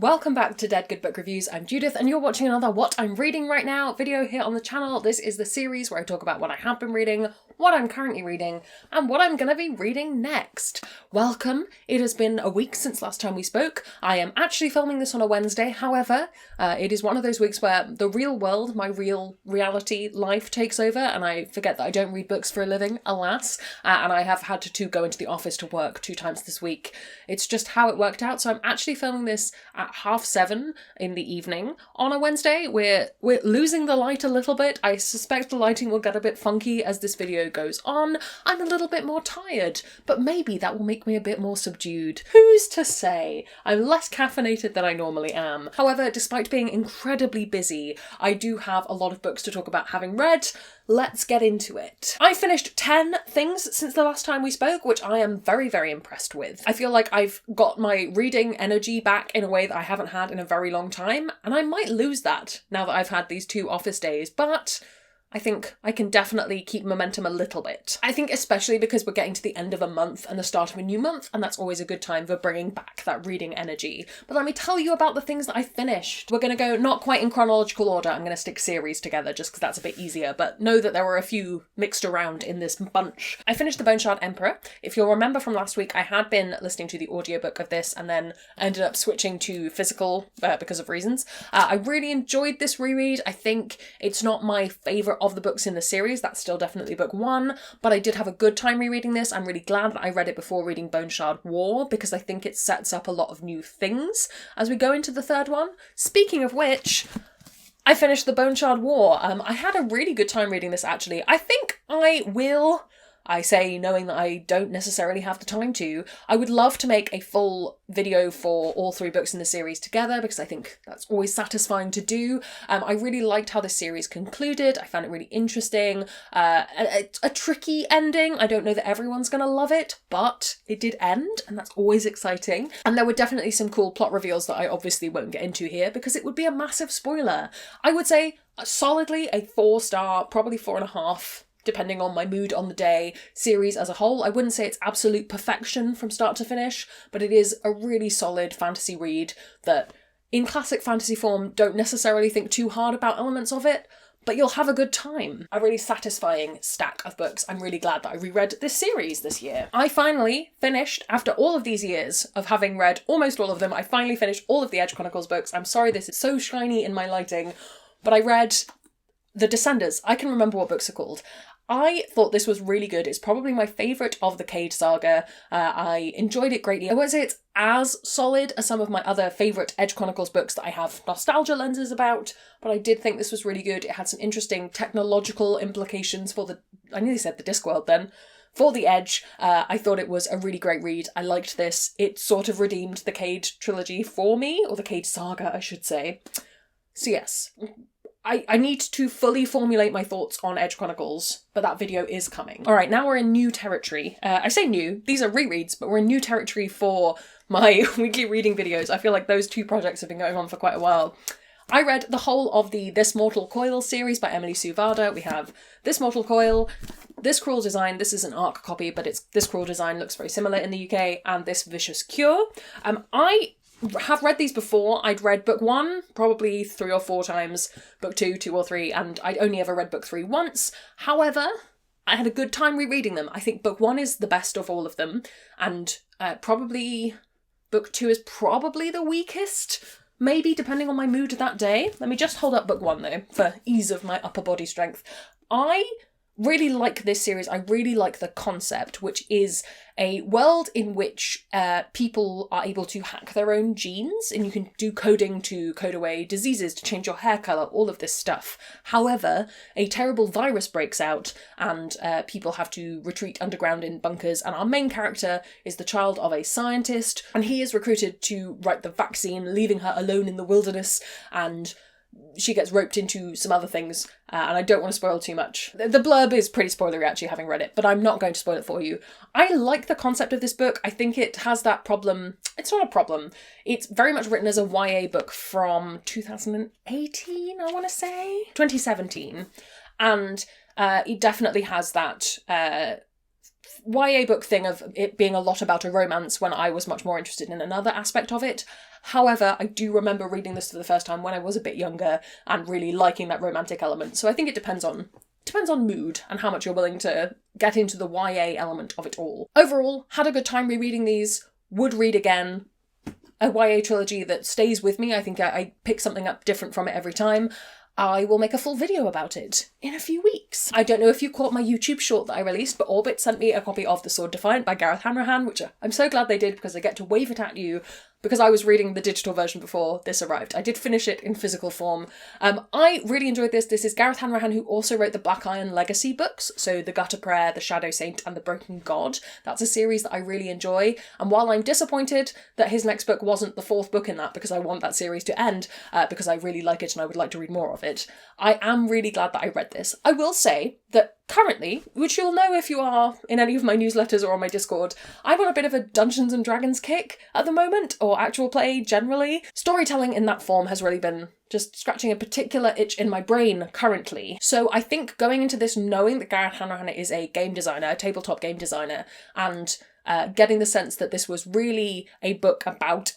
Welcome back to Dead Good Book Reviews. I'm Judith and you're watching another What I'm Reading Right Now video here on the channel. This is the series where I talk about what I have been reading, what I'm currently reading, and what I'm going to be reading next. Welcome. It has been a week since last time we spoke. I am actually filming this on a Wednesday. However, it is one of those weeks where the real world, my real reality life takes over and I forget that I don't read books for a living, alas, and I have had to go into the office to work 2 times this week. It's just how it worked out. So I'm actually filming this at 7:30 in the evening on a Wednesday. We're losing the light a little bit. I suspect the lighting will get a bit funky as this video goes on. I'm a little bit more tired, but maybe that will make me a bit more subdued. Who's to say? I'm less caffeinated than I normally am. However, despite being incredibly busy, I do have a lot of books to talk about having read. Let's get into it. I finished 10 things since the last time we spoke, which I am very, very impressed with. I feel like I've got my reading energy back in a way that I haven't had in a very long time, and I might lose that now that I've had these 2 office days, but I think I can definitely keep momentum a little bit. I think especially because we're getting to the end of a month and the start of a new month, and that's always a good time for bringing back that reading energy. But let me tell you about the things that I finished. We're going to go not quite in chronological order. I'm going to stick series together just because that's a bit easier, but know that there were a few mixed around in this bunch. I finished The Bone Shard Emperor. If you'll remember from last week, I had been listening to the audiobook of this and then ended up switching to physical because of reasons. I really enjoyed this reread. I think it's not my favourite of the books in the series. That's still definitely book 1, but I did have a good time rereading this. I'm really glad that I read it before reading Bone Shard War because I think it sets up a lot of new things as we go into the 3rd one. Speaking of which, I finished the Bone Shard War. I had a really good time reading this actually. I think I say knowing that I don't necessarily have the time to. I would love to make a full video for all 3 books in the series together because I think that's always satisfying to do. I really liked how the series concluded. I found it really interesting. A tricky ending. I don't know that everyone's going to love it, but it did end and that's always exciting. And there were definitely some cool plot reveals that I obviously won't get into here because it would be a massive spoiler. I would say solidly a 4-star, probably 4.5, depending on my mood on the day, series as a whole. I wouldn't say it's absolute perfection from start to finish, but it is a really solid fantasy read that, in classic fantasy form, don't necessarily think too hard about elements of it, but you'll have a good time. A really satisfying stack of books. I'm really glad that I reread this series this year. I finally finished, after all of these years of having read almost all of them, I finally finished all of the Edge Chronicles books. I'm sorry this is so shiny in my lighting, but I read The Descenders. I can remember what books are called. I thought this was really good. It's probably my favourite of the Cade saga. I enjoyed it greatly. I won't say it's as solid as some of my other favourite Edge Chronicles books that I have nostalgia lenses about, but I did think this was really good. It had some interesting technological implications for I nearly said the Discworld then, for the Edge. I thought it was a really great read. I liked this. It sort of redeemed the Cade trilogy for me, or the Cade saga, I should say. So yes, I need to fully formulate my thoughts on Edge Chronicles, but that video is coming. All right, now we're in new territory. I say new, these are rereads, but we're in new territory for my weekly reading videos. I feel like those 2 projects have been going on for quite a while. I read the whole of the This Mortal Coil series by Emily Sue Varda. We have This Mortal Coil, This Cruel Design, this is an ARC copy, but it's This Cruel Design looks very similar in the UK, and This Vicious Cure. I have read these before. I'd read book 1 probably 3 or 4 times, book 2, 2 or 3, and I'd only ever read book 3 once. However, I had a good time rereading them. I think book 1 is the best of all of them, and probably book 2 is probably the weakest, maybe depending on my mood that day. Let me just hold up book 1 though, for ease of my upper body strength. I really like this series. I really like the concept, which is a world in which people are able to hack their own genes, and you can do coding to code away diseases, to change your hair colour, all of this stuff. However, a terrible virus breaks out and people have to retreat underground in bunkers, and our main character is the child of a scientist, and he is recruited to write the vaccine, leaving her alone in the wilderness, and she gets roped into some other things, and I don't want to spoil too much. The blurb is pretty spoilery actually, having read it, but I'm not going to spoil it for you. I like the concept of this book. I think it has that problem. It's not a problem. It's very much written as a YA book from 2018, I want to say? 2017. And it definitely has that YA book thing of it being a lot about a romance when I was much more interested in another aspect of it. However, I do remember reading this for the first time when I was a bit younger and really liking that romantic element. So I think it depends on mood and how much you're willing to get into the YA element of it all. Overall, had a good time rereading these, would read again. A YA trilogy that stays with me. I think I pick something up different from it every time. I will make a full video about it in a few weeks. I don't know if you caught my YouTube short that I released, but Orbit sent me a copy of The Sword Defiant by Gareth Hanrahan, which I'm so glad they did because I get to wave it at you because I was reading the digital version before this arrived. I did finish it in physical form. I really enjoyed this. This is Gareth Hanrahan, who also wrote the Black Iron Legacy books, so The Gutter Prayer, The Shadow Saint, and The Broken God. That's a series that I really enjoy, and while I'm disappointed that his next book wasn't the fourth book in that, because I want that series to end, because I really like it and I would like to read more of it, I am really glad that I read this. I will say that currently, which you'll know if you are in any of my newsletters or on my Discord, I'm on a bit of a Dungeons and Dragons kick at the moment, or actual play generally. Storytelling in that form has really been just scratching a particular itch in my brain currently. So I think going into this knowing that Gareth Hanrahan is a game designer, a tabletop game designer, and getting the sense that this was really a book about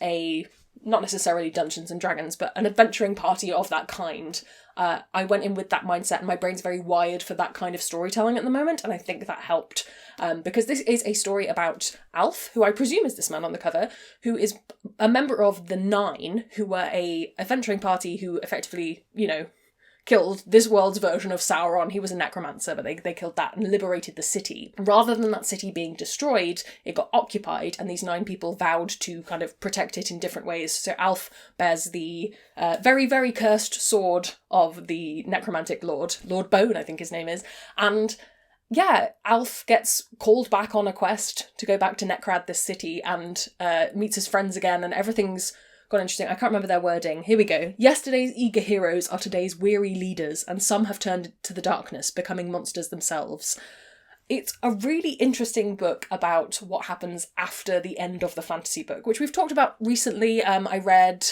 not necessarily Dungeons and Dragons, but an adventuring party of that kind. I went in with that mindset, and my brain's very wired for that kind of storytelling at the moment, and I think that helped. Because this is a story about Alf, who I presume is this man on the cover, who is a member of the Nine, who were a adventuring party who effectively, killed this world's version of Sauron. He was a necromancer, but they killed that and liberated the city. Rather than that city being destroyed, it got occupied, and these 9 people vowed to kind of protect it in different ways. So Alf bears the very, very cursed sword of the necromantic lord, Lord Bone, I think his name is, and yeah, Alf gets called back on a quest to go back to Necrad, this city, and meets his friends again, and everything's got interesting. I can't remember their wording. Here we go. Yesterday's eager heroes are today's weary leaders, and some have turned to the darkness, becoming monsters themselves. It's a really interesting book about what happens after the end of the fantasy book, which we've talked about recently. I read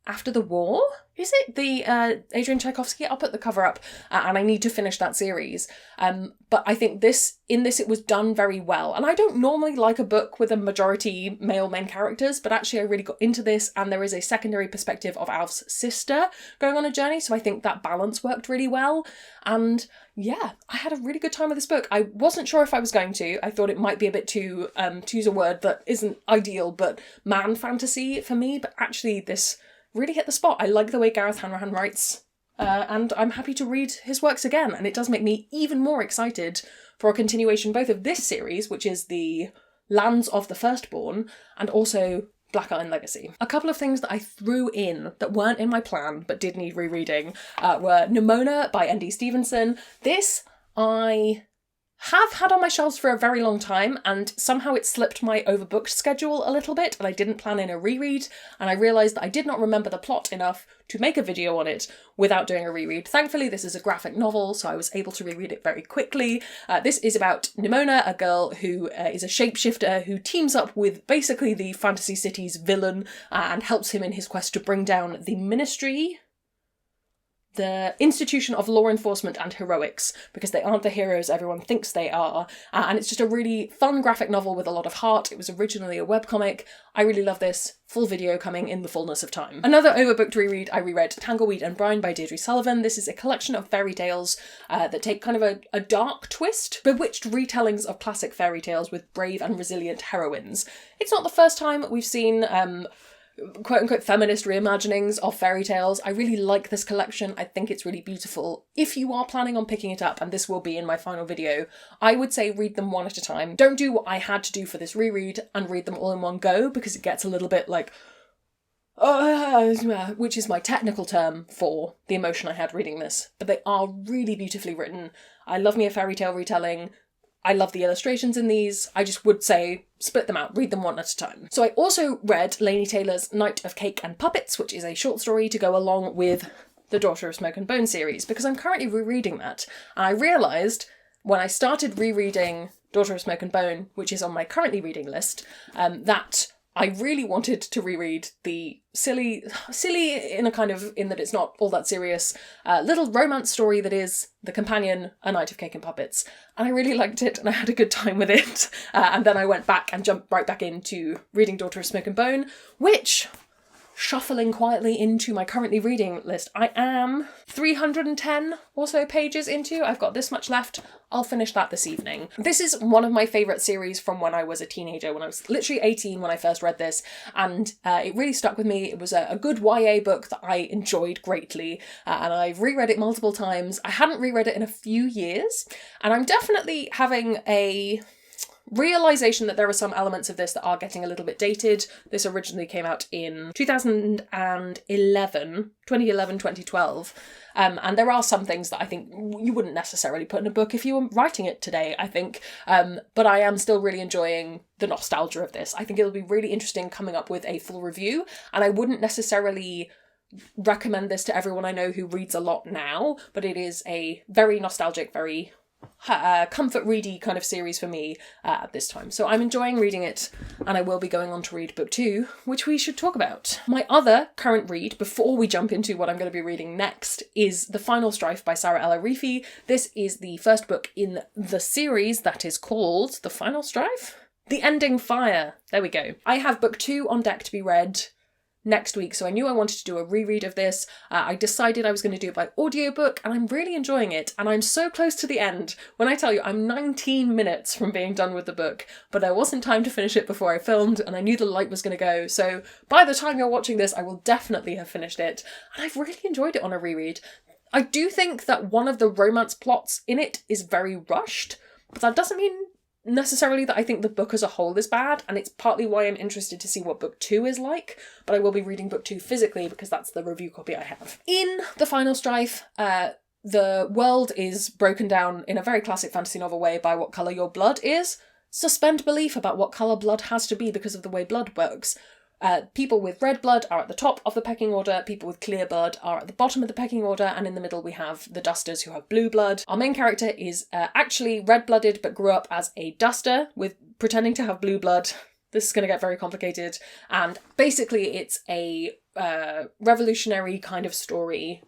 After the War? Is it the Adrian Tchaikovsky? I'll put the cover up, and I need to finish that series. But I think in this it was done very well. And I don't normally like a book with a majority male main characters, but actually I really got into this, and there is a secondary perspective of Alf's sister going on a journey, so I think that balance worked really well. And yeah, I had a really good time with this book. I wasn't sure if I was going to. I thought it might be a bit too, to use a word that isn't ideal, but man fantasy for me, but actually this really hit the spot. I like the way Gareth Hanrahan writes, and I'm happy to read his works again, and it does make me even more excited for a continuation both of this series, which is the Lands of the Firstborn, and also Black Iron Legacy. A couple of things that I threw in that weren't in my plan but did need rereading were Nimona by N.D. Stevenson. This I have had on my shelves for a very long time, and somehow it slipped my overbooked schedule a little bit, and I didn't plan in a reread, and I realised that I did not remember the plot enough to make a video on it without doing a reread. Thankfully, this is a graphic novel, so I was able to reread it very quickly. This is about Nimona, a girl who is a shapeshifter who teams up with basically the Fantasy City's villain and helps him in his quest to bring down the Ministry, the Institution of Law Enforcement and Heroics, because they aren't the heroes everyone thinks they are. And it's just a really fun graphic novel with a lot of heart. It was originally a webcomic. I really love this. Full video coming in the fullness of time. Another overbooked reread, I reread Tangleweed and Brian by Deirdre Sullivan. This is a collection of fairy tales that take kind of a dark twist, bewitched retellings of classic fairy tales with brave and resilient heroines. It's not the first time we've seen quote-unquote feminist reimaginings of fairy tales. I really like this collection. I think it's really beautiful. If you are planning on picking it up, and this will be in my final video, I would say read them one at a time. Don't do what I had to do for this reread and read them all in one go, because it gets a little bit like, which is my technical term for the emotion I had reading this. But they are really beautifully written. I love me a fairy tale retelling. I love the illustrations in these. I just would say split them out, read them one at a time. So I also read Laini Taylor's Night of Cake and Puppets, which is a short story to go along with the Daughter of Smoke and Bone series, because I'm currently rereading that. And I realised when I started rereading Daughter of Smoke and Bone, which is on my currently reading list, that I really wanted to reread the silly in a kind of, in that it's not all that serious, little romance story that is The Companion, A Night of Cake and Puppets. And I really liked it and I had a good time with it. And then I went back and jumped right back into reading Daughter of Smoke and Bone, which, shuffling quietly into my currently reading list, I am 310 or so pages into. I've got this much left. I'll finish that this evening. This is one of my favourite series from when I was a teenager, when I was literally 18 when I first read this, and it really stuck with me. It was a good YA book that I enjoyed greatly, and I've reread it multiple times. I hadn't reread it in a few years, and I'm definitely having a realisation that there are some elements of this that are getting a little bit dated. This originally came out in 2011, 2012. And there are some things that I think you wouldn't necessarily put in a book if you were writing it today, I think. But I am still really enjoying the nostalgia of this. I think it'll be really interesting coming up with a full review, and I wouldn't necessarily recommend this to everyone I know who reads a lot now, but it is a very nostalgic, very comfort ready kind of series for me at this time. So I'm enjoying reading it, and I will be going on to read book 2, which we should talk about. My other current read, before we jump into what I'm going to be reading next, is The Final Strife by Sarah L. Arifi. This is the first book in the series that is called The Final Strife? The Ending Fire. There we go. I have book 2 on deck to be read next week, so I knew I wanted to do a reread of this. I decided I was going to do it by audiobook, and I'm really enjoying it, and I'm so close to the end. When I tell you, I'm 19 minutes from being done with the book, but there wasn't time to finish it before I filmed, and I knew the light was going to go, so by the time you're watching this, I will definitely have finished it, and I've really enjoyed it on a reread. I do think that one of the romance plots in it is very rushed, but that doesn't mean necessarily that I think the book as a whole is bad, and it's partly why I'm interested to see what book 2 is like, but I will be reading book 2 physically because that's the review copy I have. In The Final Strife, the world is broken down in a very classic fantasy novel way by what colour your blood is. Suspend belief about what colour blood has to be because of the way blood works. People with red blood are at the top of the pecking order, people with clear blood are at the bottom of the pecking order, and in the middle we have the dusters who have blue blood. Our main character is actually red-blooded but grew up as a duster with pretending to have blue blood. This is going to get very complicated, and basically it's a revolutionary kind of story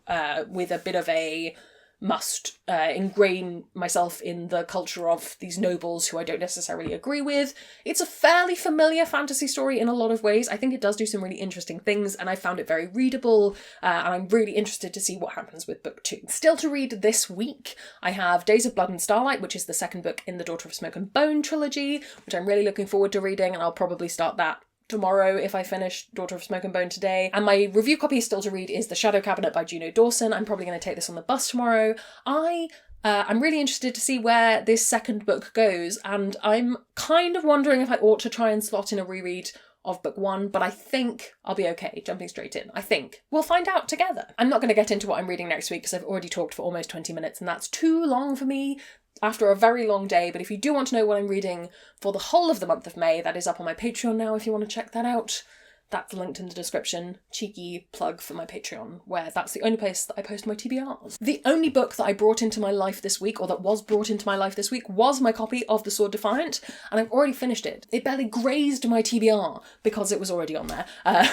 with a bit of a must ingrain myself in the culture of these nobles who I don't necessarily agree with. It's a fairly familiar fantasy story in a lot of ways. I think it does do some really interesting things, and I found it very readable, and I'm really interested to see what happens with book 2. Still to read this week, I have Days of Blood and Starlight, which is the second book in the Daughter of Smoke and Bone trilogy, which I'm really looking forward to reading, and I'll probably start that tomorrow if I finish Daughter of Smoke and Bone today. And my review copy still to read is The Shadow Cabinet by Juno Dawson. I'm probably going to take this on the bus tomorrow. I'm really interested to see where this second book goes, and I'm kind of wondering if I ought to try and slot in a reread of book 1, but I think I'll be okay jumping straight in. I think. We'll find out together. I'm not going to get into what I'm reading next week because I've already talked for almost 20 minutes, and that's too long for me after a very long day, but if you do want to know what I'm reading for the whole of the month of May, that is up on my Patreon now if you want to check that out. That's linked in the description. Cheeky plug for my Patreon, where that's the only place that I post my TBRs. The only book that I brought into my life this week, or that was brought into my life this week, was my copy of The Sword Defiant, and I've already finished it. It barely grazed my TBR because it was already on there,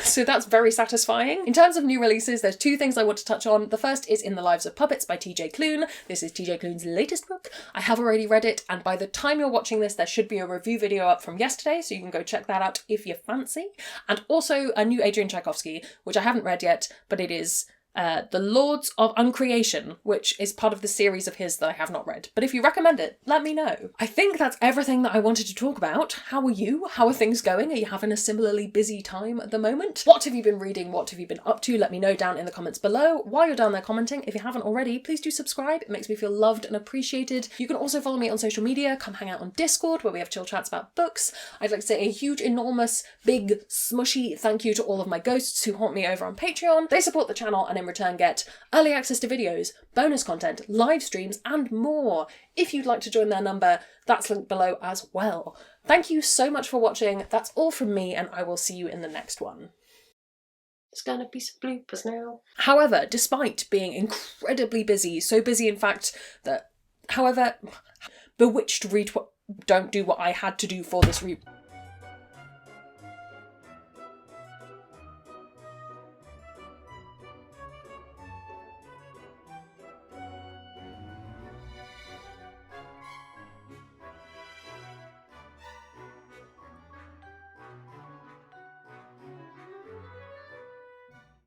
so that's very satisfying. In terms of new releases, there's 2 things I want to touch on. The first is In the Lives of Puppets by TJ Klune. This is TJ Klune's latest book. I have already read it, and by the time you're watching this, there should be a review video up from yesterday, so you can go check that out if you fancy. And also a new Adrian Tchaikovsky, which I haven't read yet, but it is The Lords of Uncreation, which is part of the series of his that I have not read. But if you recommend it, let me know. I think that's everything that I wanted to talk about. How are you? How are things going? Are you having a similarly busy time at the moment? What have you been reading? What have you been up to? Let me know down in the comments below. While you're down there commenting, if you haven't already, please do subscribe. It makes me feel loved and appreciated. You can also follow me on social media. Come hang out on Discord, where we have chill chats about books. I'd like to say a huge, enormous, big, smushy thank you to all of my ghosts who haunt me over on Patreon. They support the channel and in return get early access to videos, bonus content, live streams, and more. If you'd like to join their number, that's linked below as well. Thank you so much for watching. That's all from me, and I will see you in the next one. It's gonna be some bloopers now. However, despite being incredibly busy, so busy in fact that, however, Bewitched don't do what I had to do for this